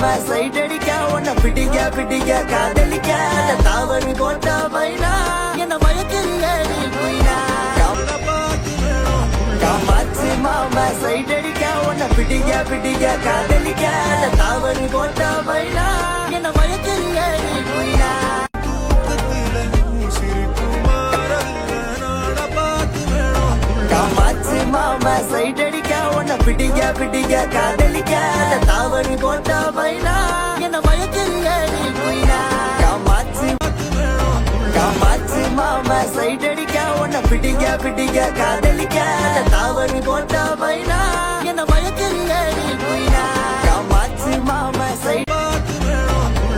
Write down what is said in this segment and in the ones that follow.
மாமா சைட் அடிக்க உன்னை பிடிக்க பிடிக்க காதலிக்க தாவணி போட்ட பைனா என்ன மயக்கிறிய நீ கொய்னா காமாட்சி மாமா சைட் அடிக்க உன்னை பிடிக்க பிடிக்க காதலிக்க தாவணி போட்ட பைனா என்ன மயக்கிறிய நீ கொய்னா காமாட்சி மாமா சைட் அடிக்க உன்னை பிடிக்க பிடிக்க காதலிக்க தாவணி போட்ட பைனா என்ன மயக்கிறிய நீ கொய்னா காமாட்சி மாமா சைட் அடிக்க உன்னை பிடிக்க பிடிக்க காதலிக்க தாவணி போட்ட பைனா என்ன மயக்கிறிய நீ கொய்னா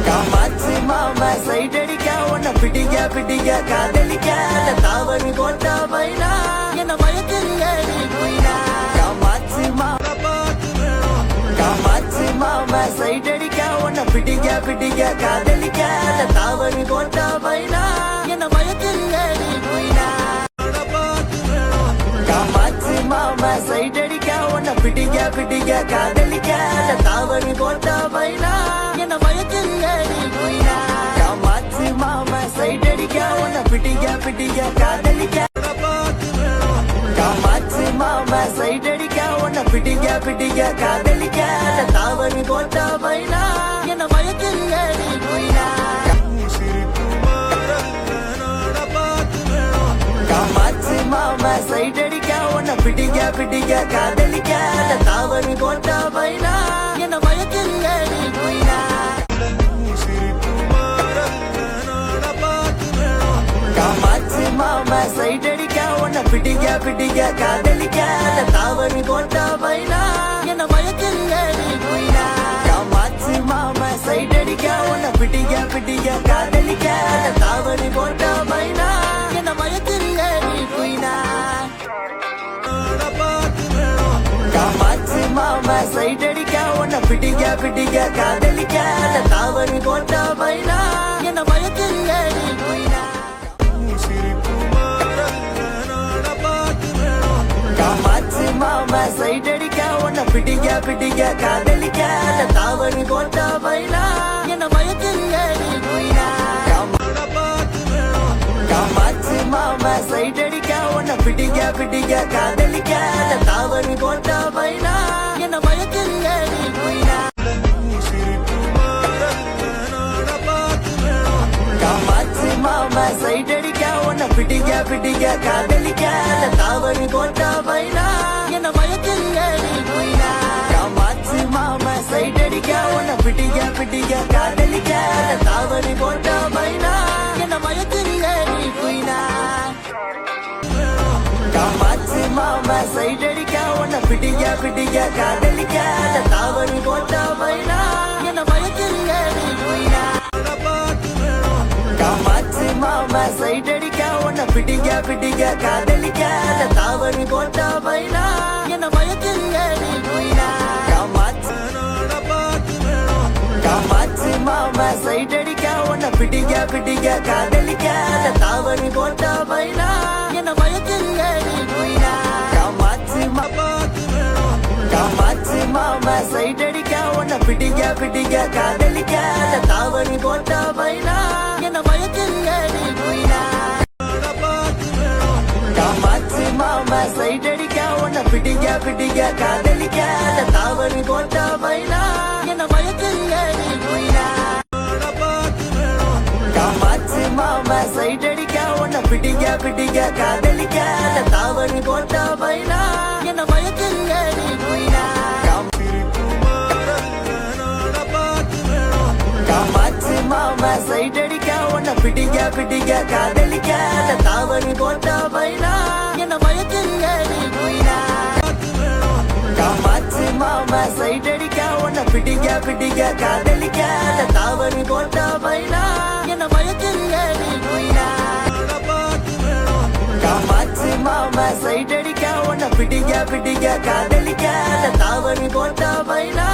காமாட்சி மாமா சைட் அடிக்க உன்னை பிடிக்க பிடிக்க காதலிக்க தாவணி போட்ட பைனா என்ன மயக்கிறிய நீ கொய்னா காமாட்சி மாமா சைட் அடிக்க உன்னை பிடிக்க பிடிக்க காதலிக்க தாவணி போட்ட பைனா என்ன மயக்கிறிய நீ கொய்னா காமாட்சி மாமா சைட் அடிக்க உன்னை பிடிக்க பிடிக்க காதலிக்க தாவணி போட்ட பைனா என்ன மயக்கிறிய நீ கொய்னா காமாட்சி மாமா சைட் அடிக்க உன்னை பிடிக்க பிடிக்க காதலிக்க காமாட்சி மாமா சைட் அடிக்க உன்னை பிடிக்க பிடிக்க காதலிக்க தாவணி போட்ட பைனா என்ன மயக்கிறிய நீ கொய்னா காமாட்சி மாமா சைட் அடிக்க உன்னை பிடிக்க பிடிக்க காதலிக்க தாவணி போட்ட பைனா என்ன மயக்கிறிய நீ கொய்னா காமாட்சி மாமா சைட் அடிக்க உன்னை பிடிக்க பிடிக்க காதலிக்க தாவணி போட்ட பைனா என்ன மயக்கிறிய நீ கொய்னா காமாட்சி மாமா சைட் அடிக்க உன்னை பிடிக்க பிடிக்க காதலிக்க தாவணி போட்ட பைனா என்ன மயக்கிறிய நீ கொய்னா காமாட்சி மாமா சைட் அடிக்க உன்னை பிடிக்க பிடிக்க காதலிக்க தாவணி போட்ட பைனா என்ன மயக்கிறிய நீ கொய்னா காமாட்சி மாமா சைட் அடிக்க உன்னை பிடிக்க பிடிக்க காதலிக்க தாவணி போட்ட பைனா என்ன மயக்கிறிய நீ கொய்னா காமாட்சி மாமா சைட் அடிக்க உன்னை பிடிக்க பிடிக்க காதலிக்க தாவணி போட்ட பைனா என்ன மயக்கிறிய நீ கொய்னா காமாட்சி மாமா சைட் அடிக்க உன்னை பிடிக்க பிடிக்க காதலிக்க தாவணி போட்ட பைனா என்ன மயக்கிறிய நீ கொய்னா காமாட்சி மாமா சைட் அடிக்க உன்னை பிடிக்க பிடிக்க காதலிக்க தாவணி போட்ட பைனா என்ன மயக்கிறிய நீ கொய்னா காமாட்சி மாமா சைட் அடிக்க உன்னை பிடிக்க பிடிக்க காதலிக்க தாவணி போட்ட பைனா என்ன மயக்கிறிய நீ கொய்னா காமாட்சி மாமா சைட் அடிக்க உன்னை பிடிக்க பிடிக்க காதலிக்க தாவணி போட்ட பைனா என்ன மயக்கிறிய நீ கொய்னா காமாட்சி மாமா சைட் அடிக்க உன்னை பிடிக்க பிடிக்க காதலிக்க தாவணி போட்ட பைனா என்ன மயக்கிறிய நீ கொய்னா காமாட்சி மாமா சைட் அடிக்க உன்னை பிடிக்க பிடிக்க காதலிக்க தாவணி போட்ட பைனா என்ன மயக்கிறிய நீ கொய்னா காமாட்சி மாமா சைட் அடிக்க உன்னை பிடிக்க பிடிக்க காதலிக்க தாவணி போட்ட பைனா என்ன மயக்கிறிய நீ கொய்னா காமாட்சி மாமா சைட் அடிக்க உன்னை பிடிக்க பிடிக்க காதலிக்க தாவணி போட்ட பைனா என்ன மயக்கிறிய நீ கொய்னா காமாட்சி மாமா சைட் அடிக்க உன்னை பிடிக்க பிடிக்க காதலிக்க தாவணி போட்ட பைனா என்ன மயக்கிறிய நீ கொய்னா காமாட்சி மாமா சைட் அடிக்க உன்னை பிடிக்க பிடிக்க காதலிக்க தாவணி போட்ட பைனா என்ன மயக்கிறிய நீ கொய்னா காமாட்சி மாமா சைட் அடிக்க உன்னை பிடிக்க பிடிக்க காதலிக்க தாவணி போட்ட பைனா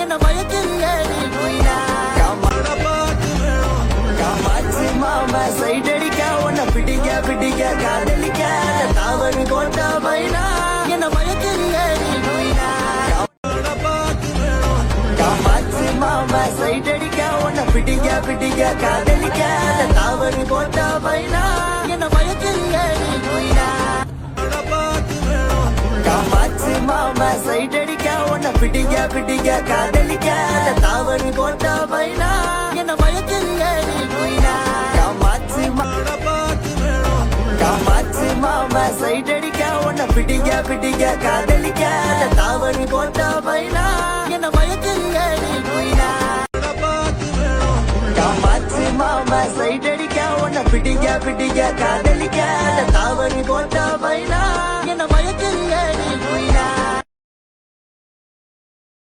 என்ன மயக்கிறிய நீ கொய்னா காமாட்சி மாமா சைட் அடிக்க உன்னை பிடிக்க பிடிக்க காதலிக்க தாவணி போட்ட பைனா என்ன மயக்கிறிய நீ கொய்னா காமாட்சி மாமா சைட் அடிக்க உன்னை பிடிக்க பிடிக்க காதலிக்க அந்த தாவணி போட்ட பைனா என்ன மயக்கிறிய நீ கொய்னா காமாச்சு மாமா சைட் அடிக்க உன்னை பிடிக்க பிடிக்க காதலிக்க அந்த தாவணி போட்ட பைனா என்ன மயக்கிறிய நீ கொய்னா காமாச்சு மாமா சைட் அடிக்க உன்னை பிடிக்க பிடிக்க காதலிக்க அந்த தாவணி போட்ட பைனா என்ன மயக்கிறிய நீ கொய்னா காமாச்சு மாமா சைட் அடிக்க உன்னை பிடிக்க பிடிக்க காதலிக்க அந்த தாவணி போட்ட பைனா என்ன மயக்கிறிய நீ கொய்னா